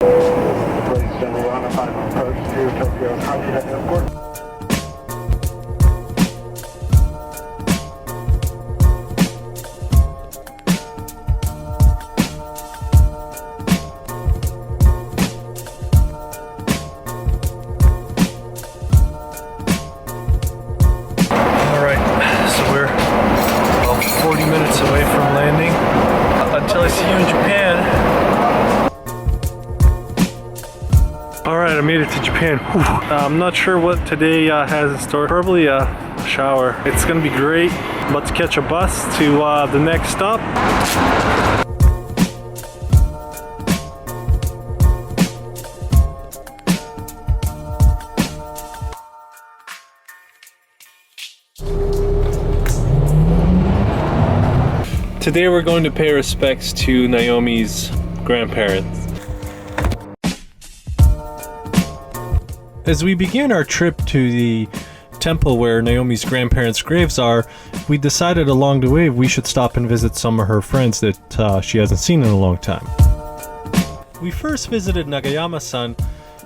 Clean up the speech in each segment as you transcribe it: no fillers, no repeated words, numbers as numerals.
Ladies and gentlemen, we're on a final approach to Tokyo Haneda Airport. Until I see you in Japan. Alright, I made it to Japan. I'm not sure what today has in store. Probably a shower. It's gonna be great. About to catch a bus to the next stop. Today we're going to pay respects to Naomi's grandparents. As we began our trip to the temple where Naomi's grandparents' graves are, we decided along the way we should stop and visit some of her friends that she hasn't seen in a long time. We first visited Nagayama-san.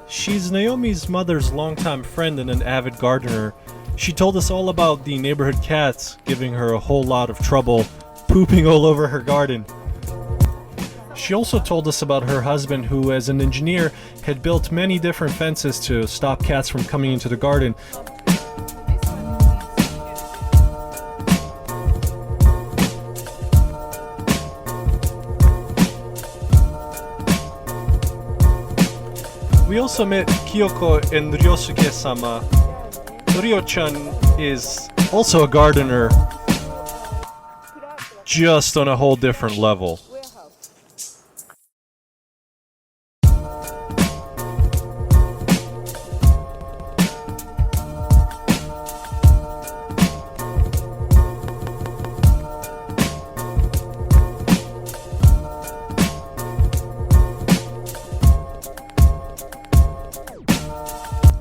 She's Naomi's mother's longtime friend and an avid gardener. She told us all about the neighborhood cats giving her a whole lot of trouble, pooping all over her garden. She also told us about her husband who, as an engineer, had built many different fences to stop cats from coming into the garden. We also met Kyoko and Ryosuke-sama. Ryo-chan is also a gardener, just on a whole different level.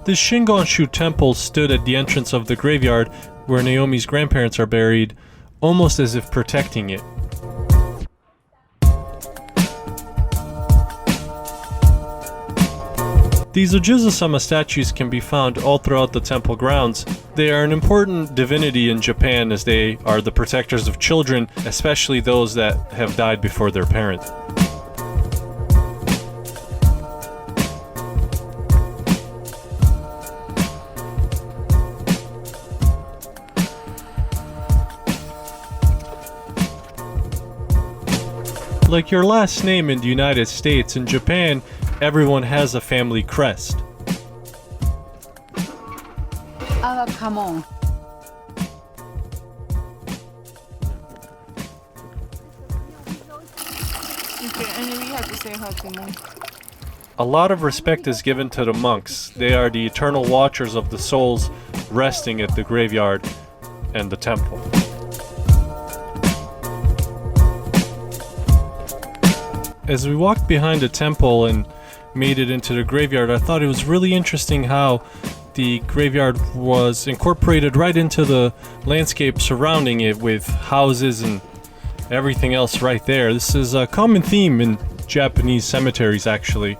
The Shingon Shu Temple stood at the entrance of the graveyard where Naomi's grandparents are buried, almost as if protecting it. These ojizo-sama statues can be found all throughout the temple grounds. They are an important divinity in Japan as they are the protectors of children, especially those that have died before their parents. Like your last name in the United States, in Japan, everyone has a family crest. Come on. Okay, and we have to say hi to them. A lot of respect is given to the monks. They are the eternal watchers of the souls resting at the graveyard and the temple. As we walked behind the temple and made it into the graveyard, I thought it was really interesting how the graveyard was incorporated right into the landscape surrounding it with houses and everything else right there. This is a common theme in Japanese cemeteries, actually.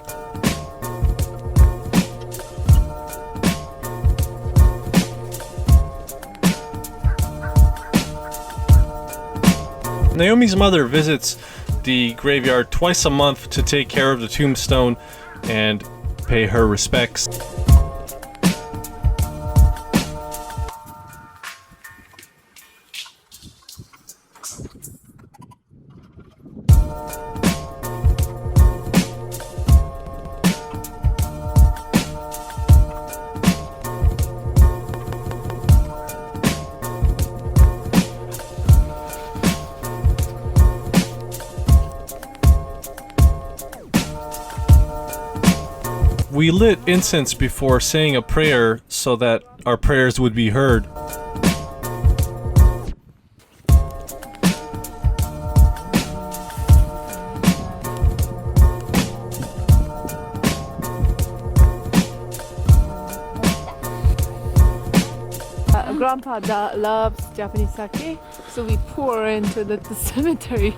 Naomi's mother visits the graveyard twice a month to take care of the tombstone and pay her respects. We lit incense before saying a prayer so that our prayers would be heard. Grandpa loves Japanese sake, so we pour into the cemetery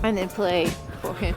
and then play for him.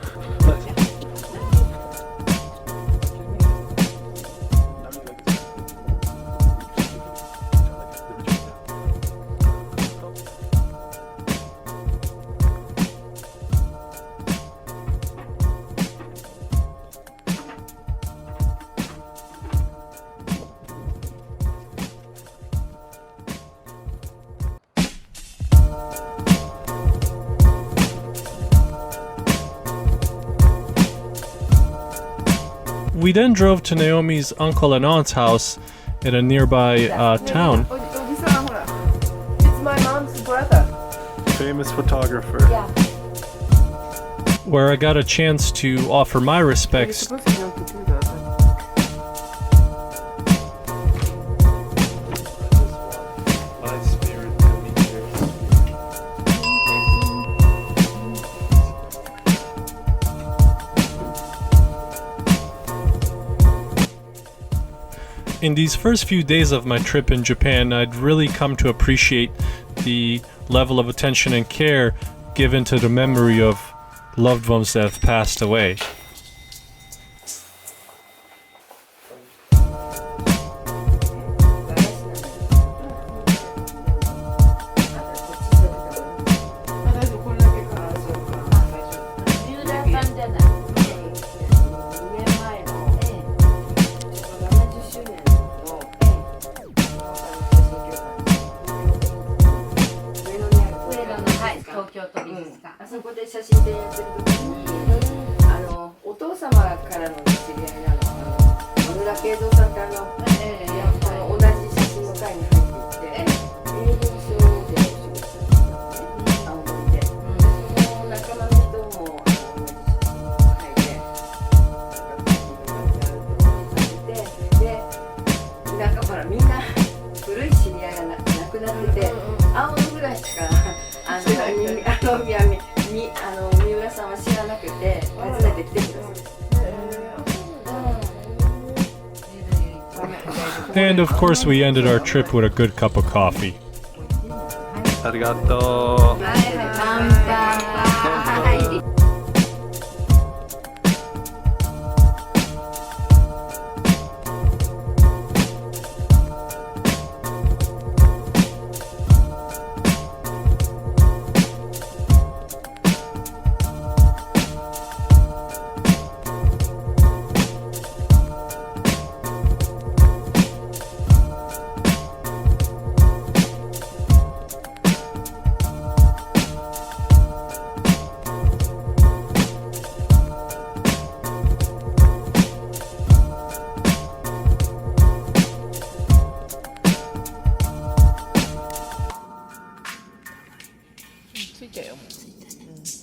We then drove to Naomi's uncle and aunt's house in a nearby town. It's my mom's brother. Famous photographer. Yeah. Where I got a chance to offer my respects supposed to know to do that. In these first few days of my trip in Japan, I'd really come to appreciate the level of attention and care given to the memory of loved ones that have passed away. And of course we ended our trip with a good cup of coffee. Arigato.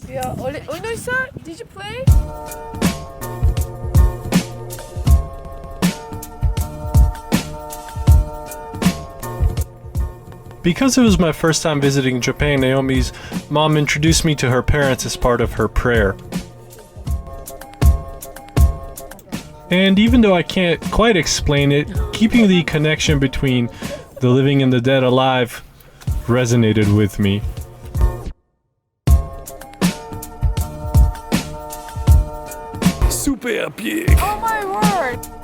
Yeah, Onoi-san, did you play? Because it was my first time visiting Japan, Naomi's mom introduced me to her parents as part of her prayer. And even though I can't quite explain it, keeping the connection between the living and the dead alive resonated with me. Super big. Oh my word!